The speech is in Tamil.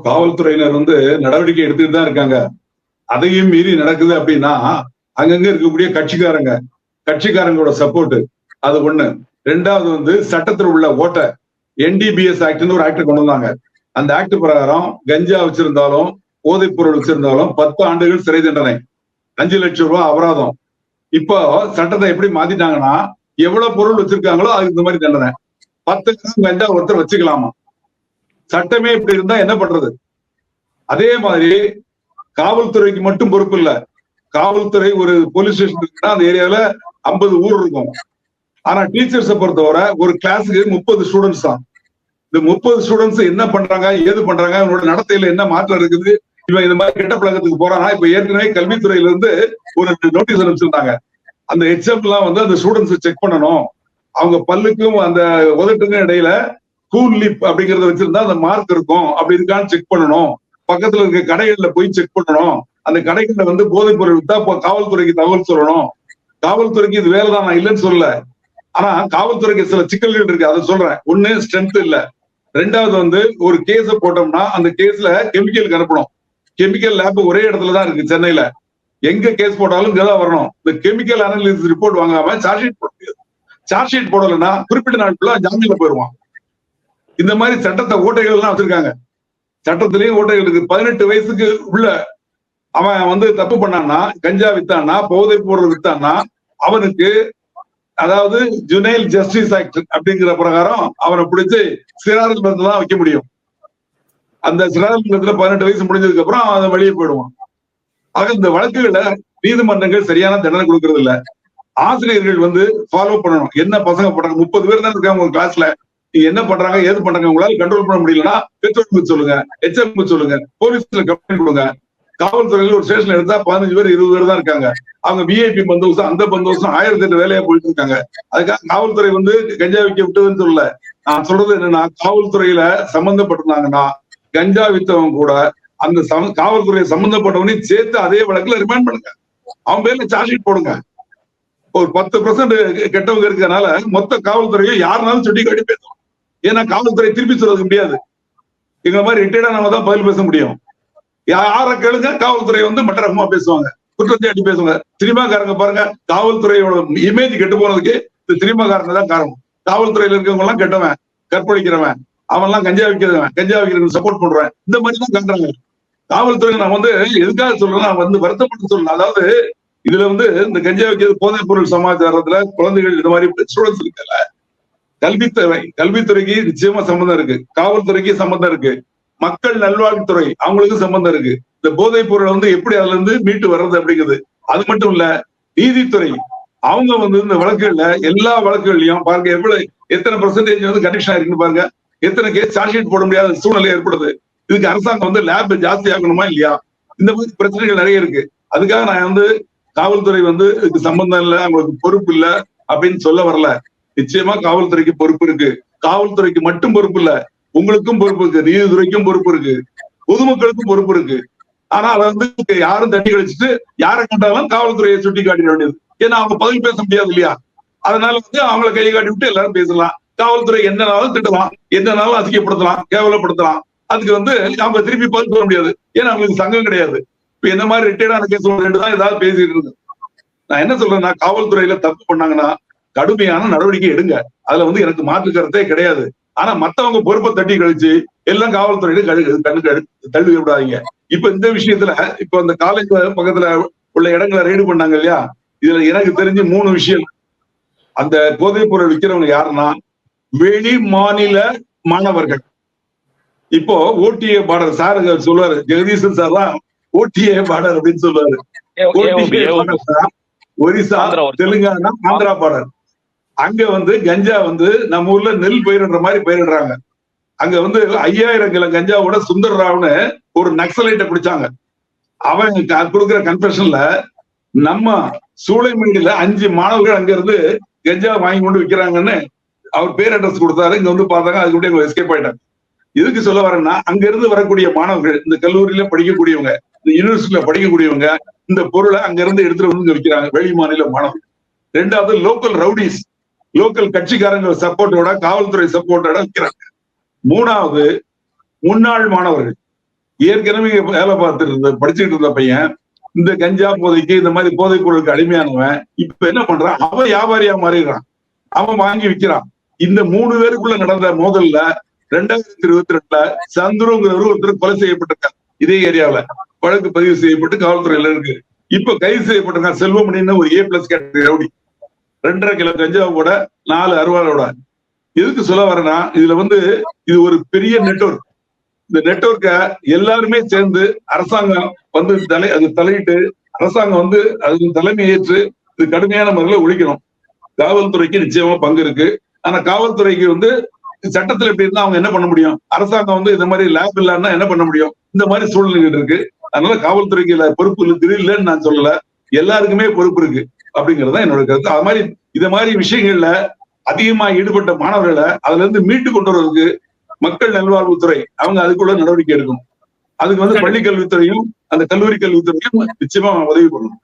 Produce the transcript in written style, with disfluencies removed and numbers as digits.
காவல்துறையினர் நடவடிக்கை எடுத்துட்டு தான் இருக்காங்க. அதையும் மீறி நடக்குது அப்படின்னா அங்கங்க இருக்கக்கூடிய கட்சிக்காரங்களோட சப்போர்ட் அது ஒண்ணு. ரெண்டாவது சட்டத்தில் உள்ள ஓட்ட NDPS ஆக்ட்னு ஒரு ஆக்ட் கொண்டு வந்தாங்க. அந்த ஆக்ட் பிரகாரம் கஞ்சா வச்சிருந்தாலும் போதைப் பொருள் வச்சிருந்தாலும் 10 ஆண்டுகள் சிறை தண்டனை, 5 லட்சம் ரூபாய் அபராதம். இப்போ சட்டத்தை எப்படி மாத்திட்டாங்கன்னா எவ்வளவு பொருள் வச்சிருக்காங்களோ அதுக்கு இந்த மாதிரி தண்டனை. 10 கிராம் கஞ்சா ஒருத்தர் வச்சுக்கலாமா? சட்டமே இப்படி இருந்தா என்ன பண்றது? அதே மாதிரி காவல்துறைக்கு மட்டும் பொறுப்பு இல்ல. காவல்துறை ஒரு போலீஸ் ஸ்டேஷன் இருக்குன்னா அந்த ஏரியால 50 ஊர் இருக்கும். ஆனா டீச்சர்ஸை பொறுத்தவரை ஒரு கிளாஸுக்கு 30 ஸ்டூடெண்ட்ஸ் தான். இந்த 30 ஸ்டூடெண்ட்ஸ் என்ன பண்றாங்க, ஏது பண்றாங்க, அவங்களோட நடத்தையில என்ன மாற்றம் இருக்குது, இவன் இந்த மாதிரி கெட்ட பழக்கத்துக்கு போறானா? இப்ப ஏற்கனவே கல்வித்துறையில இருந்து ஒரு நோட்டீஸ் அனுப்பிச்சிருந்தாங்க. அந்த HM எல்லாம் அந்த ஸ்டூடெண்ட்ஸ் செக் பண்ணணும். அவங்க பல்லுக்கும் அந்த உதட்டுக்கும் இடையில கூல் லிப் அப்படிங்கறத வச்சிருந்தா அந்த மார்க் இருக்கும், அப்படி இருக்கான்னு செக் பண்ணணும். பக்கத்துல இருக்க கடைகள்ல போய் செக் பண்ணணும். அந்த கடைகள்ல போதைப் பொருள் வித்தா காவல்துறைக்கு தகவல் சொல்லணும். காவல்துறைக்கு இது வேலைதான், நான் இல்லைன்னு சொல்லல. ஆனா காவல்துறைக்கு சில சிக்கல்கள் இருக்கு, அதை சொல்றேன். ஒண்ணு, ஸ்ட்ரென்த் இல்ல. ரெண்டாவது ஒரு கேஸ போட்டோம்னா அந்த கேஸ்ல கெமிக்கலுக்கு அனுப்பணும். கெமிக்கல் லேப் ஒரே இடத்துலதான் இருக்கு சென்னையில. எங்க கேஸ் போட்டாலும் இங்கதான் வரணும். இந்த கெமிக்கல் அனாலிசிஸ் ரிப்போர்ட் வாங்காம சார்ஜ் ஷீட் போட முடியாது. சார்ஜ் ஷீட் போடலன்னா குறிப்பிட்ட நாட்களா ஜாமீன்ல போயிருவான். இந்த மாதிரி சட்டத்தை ஓட்டைகள் எல்லாம் வச்சிருக்காங்க. சட்டத்திலேயும் ஓட்டைகள் இருக்கு. 18 வயசுக்கு உள்ள அவன் தப்பு பண்ணான்னா, கஞ்சா வித்தான்னா, போதைப் பொருள் வித்தான்னா, அவனுக்கு அதாவது ஜுனைல் ஜஸ்டிஸ் ஆக்ட் அப்படிங்கிற பிரகாரம் அவனை பிடிச்சு சிறார் இல்லத்துல தான் வைக்க முடியும். அந்த சிறார் இல்லத்துல 18 வயசு முடிஞ்சதுக்கு அப்புறம் அவன் வெளியே போயிடுவான். ஆக இந்த வழக்குகளை நீதிமன்றங்கள் சரியான தண்டனை கொடுக்கறது இல்ல. ஆசிரியர்கள் ஃபாலோ பண்ணணும். என்ன பசங்க பண்றாங்க, 30 பேர் தான் இருக்காங்க ஒரு கிளாஸ்ல, நீங்க என்ன பண்றாங்க, ஏது பண்றாங்க, உங்களால கண்ட்ரோல் பண்ண முடியலன்னா பெற்றோருக்கு சொல்லுங்க, HM சொல்லுங்க, போலீஸ்ல கம்ப்ளைண்ட் கொடுங்க. காவல்துறையில ஒரு ஸ்டேஷன்ல எடுத்தா 15 பேர் 20 பேர் தான் இருக்காங்க. அவங்க VIP பந்தோபஸ்து, அந்த பந்தோபஸ்து 1008 வேலையா போயிட்டு இருக்காங்க. அதுக்காக காவல்துறை கஞ்சா விக்க விட்டதுன்னு சொல்லல. நான் சொல்றது என்னன்னா, காவல்துறையில சம்பந்தப்பட்டிருந்தாங்கன்னா கஞ்சா வித்தவங்க கூட அந்த காவல்துறை சம்பந்தப்பட்டவனையும் சேர்த்து அதே வழக்குல ரிமாண்ட் பண்ணுங்க. அவன் பேர்ல சார்ஜ் ஷீட் போடுங்க. ஒரு 10% கெட்டவங்க இருக்கிறதுனால மொத்த காவல்துறையும் யாருனாலும் சுட்டி காட்டி பேசலாம். ஏன்னா காவல்துறை திருப்பி சொல்றது முடியாது. எங்க மாதிரி ரிட்டையர்டா நம்ம தான் பதில் பேச முடியும். யார கேளுங்க, காவல்துறை மட்டரகமா பேசுவாங்க, குற்றச்சாட்டி பேசுவாங்க. சினிமாக்காரங்க பாருங்க, காவல்துறையோட இமேஜ் கெட்டு போனதுக்கு இந்த சினிமாக்காரங்க தான் காரணம். காவல்துறையில இருக்கவங்க எல்லாம் கெட்டவன், கற்பழிக்கிறவன், அவன் எல்லாம் கஞ்சா விற்கிறவன் சப்போர்ட் பண்றேன், இந்த மாதிரி தான் காட்டுறாங்க. காவல்துறை நான் எதுக்காக சொல்றேன், நான் வருத்தப்பட்டு சொல்லணும். அதாவது இதுல இந்த கஞ்சா வைக்கிறது, போதைப் பொருள் சமாச்சாரத்துல குழந்தைகள் இந்த மாதிரி ஸ்டூடெண்ட்ஸ் இருக்கல, கல்வித்துறைக்கு நிச்சயமா சம்பந்தம் இருக்கு, காவல்துறைக்கு சம்பந்தம் இருக்கு, மக்கள் நல்வாழ்வுத்துறை அவங்களுக்கும் சம்பந்தம் இருக்கு. இந்த போதைப் பொருள் எப்படி அதுல இருந்து மீட்டு வர்றது அப்படிங்கிறது. அது மட்டும் இல்ல, நீதித்துறை அவங்க இந்த வழக்குகள்ல எல்லா வழக்குகள்லயும் பாருங்க எத்தனை பெர்சன்டேஜ் கண்டிஷன் இருக்குன்னு பாருங்க. எத்தனை கேஸ் சார்ஜ் ஷீட் போட முடியாத சூழ்நிலை ஏற்படுது. இதுக்கு அரசாங்கம் லேப் ஜாஸ்தி ஆகணுமா இல்லையா? இந்த மாதிரி பிரச்சனைகள் நிறைய இருக்கு. அதுக்காக நான் காவல்துறை இதுக்கு சம்பந்தம் இல்லை, அவங்களுக்கு பொறுப்பு இல்லை அப்படின்னு சொல்ல வரல. நிச்சயமா காவல்துறைக்கு பொறுப்பு இருக்கு. காவல்துறைக்கு மட்டும் பொறுப்பு இல்ல, உங்களுக்கும் பொறுப்பு இருக்கு, நீதித்துறைக்கும் பொறுப்பு இருக்கு, பொதுமக்களுக்கும் பொறுப்பு இருக்கு. ஆனா அதை யாரும் தட்டி கழிச்சுட்டு யாரை கண்டாலும் காவல்துறையை சுட்டி காட்டிட வேண்டியது. ஏன்னா அவங்க பதில் பேச முடியாது இல்லையா? அதனால அவங்களை கையை காட்டி விட்டு எல்லாரும் பேசலாம். காவல்துறை என்னனாலும் திட்டலாம், என்னனாலும் அசிங்கப்படுத்தலாம், கேவலப்படுத்தலாம். அதுக்கு அவங்க திருப்பி பதில் சொல்ல முடியாது. ஏன்னா அவங்களுக்கு சங்கம் கிடையாது. இப்ப என்ன மாதிரி ரிட்டையர்டான கேஸ் தான் ஏதாவது பேசிட்டு இருக்கு. நான் என்ன சொல்றேன்னா, காவல்துறையில தப்பு பண்ணாங்கன்னா கடுமையான நடவடிக்கை எடுங்க. அதுல எனக்கு மாற்று கருத்தே கிடையாது. ஆனா மத்தவங்க பொறுப்பை தட்டி கழிச்சு எல்லாம் காவல்துறையில கண்ணுக்கு தள்ளி விடாதீங்க. இப்ப இந்த விஷயத்துல இப்ப அந்த காலேஜ் பக்கத்துல உள்ள இடங்களை ரெய்டு பண்ணாங்க இல்லையா? இதுல எனக்கு தெரிஞ்சு 3 விஷயம். அந்த போதைப் பொருள் விற்கிறவங்க யாருன்னா வெளி மாநில மாணவர்கள். இப்போ OTA பார்டர் சார் சொல்லுவாரு, ஜெகதீசன் சார் தான் OTA பார்டர் அப்படின்னு சொல்லுவாரு. ஒரிசா, தெலுங்கானா, ஆந்திரா பார்டர். அங்க கஞ்சா நம்ம ஊர்ல நெல் பயிரிடுற மாதிரி பயிரிடுறாங்க. அங்க 5000 கிலோ கஞ்சாவோட சுந்தர் ராவ்னு ஒரு நக்சலைட்டை பிடிச்சாங்க. அவன் கொடுக்குற கன்ஃபெஷன்ல நம்ம சூளைமேடியில 5 மாணவர்கள் அங்க இருந்து கஞ்சா வாங்கி கொண்டு விற்கிறாங்கன்னு அவர் பேர் அட்ரஸ் கொடுத்தாரு. இங்க பார்த்தாங்க, அதுக்கு எஸ்கேப் ஆயிட்டாங்க. எதுக்கு சொல்ல வரேன்னா, அங்க இருந்து வரக்கூடிய மாணவர்கள், இந்த கல்லூரியில படிக்கக்கூடியவங்க, இந்த யூனிவர்சிட்டியில படிக்கக்கூடியவங்க இந்த பொருளை அங்க இருந்து எடுத்துட்டு வந்து விற்கிறாங்க, வெளி மாநில மாணவர்கள். ரெண்டாவது லோக்கல் ரவுடிஸ், லோக்கல் கட்சிக்காரங்க சப்போர்ட்டோட, காவல்துறை சப்போர்ட்டோட விற்கிறாங்க. மூணாவது முன்னாள் மாணவர்கள், ஏற்கனவே வேலை பார்த்துட்டு இருந்த படிச்சுட்டு இருந்த பையன் இந்த கஞ்சா போதைக்கு இந்த மாதிரி போதைப் பொருளுக்கு அடிமையானவன் இப்ப என்ன பண்றான், அவன் வியாபாரியா மாறிடுறான், அவன் வாங்கி விற்கிறான். இந்த 3 பேருக்குள்ள நடந்த மோதல்ல 2022 சந்துருங்கிறவரு ஒருத்தர் கொலை செய்யப்பட்டிருக்காரு. இதே ஏரியாவில வழக்கு பதிவு செய்யப்பட்டு காவல்துறையில இருக்கு. இப்ப கைது செய்யப்பட்டிருக்கான் செல்வமணின்னு ஒரு A+ கேட்டகரி ரவுடி. 2.5 கிலோ கஞ்சாவோட 4 அருவாளோட. எதுக்கு சொல்ல வரேன்னா, இதுல இது ஒரு பெரிய நெட்வொர்க். இந்த நெட்வொர்க்க எல்லாருமே சேர்ந்து அரசாங்கம் அது தலையிட்டு அரசாங்கம் அது தலைமை ஏற்று இது கடுமையான முறையில் ஒழிக்கணும். காவல்துறைக்கு நிச்சயமா பங்கு இருக்கு. ஆனா காவல்துறைக்கு சட்டத்துல எப்படி இருந்தா அவங்க என்ன பண்ண முடியும்? அரசாங்கம் இந்த மாதிரி லேப் இல்லன்னா என்ன பண்ண முடியும்? இந்த மாதிரி சூழ்நிலைகள் இருக்கு. அதனால காவல்துறைக்கு பொறுப்பு இல்லைன்னு நான் சொல்லல, எல்லாருக்குமே பொறுப்பு இருக்கு அப்படிங்கறதுதான் என்னோட கருத்து. அது மாதிரி இத மாதிரி விஷயங்கள்ல அதிகமா ஈடுபட்ட மாணவர்களை அதுல இருந்து மீட்டு கொண்டு வருவதற்கு மக்கள் நல்வாழ்வுத்துறை அவங்க அதுக்குள்ள நடவடிக்கை எடுக்கணும். அதுக்கு பள்ளி கல்வித்துறையும் அந்த கல்லூரி கல்வித்துறையும் நிச்சயமா உதவி பண்ணணும்.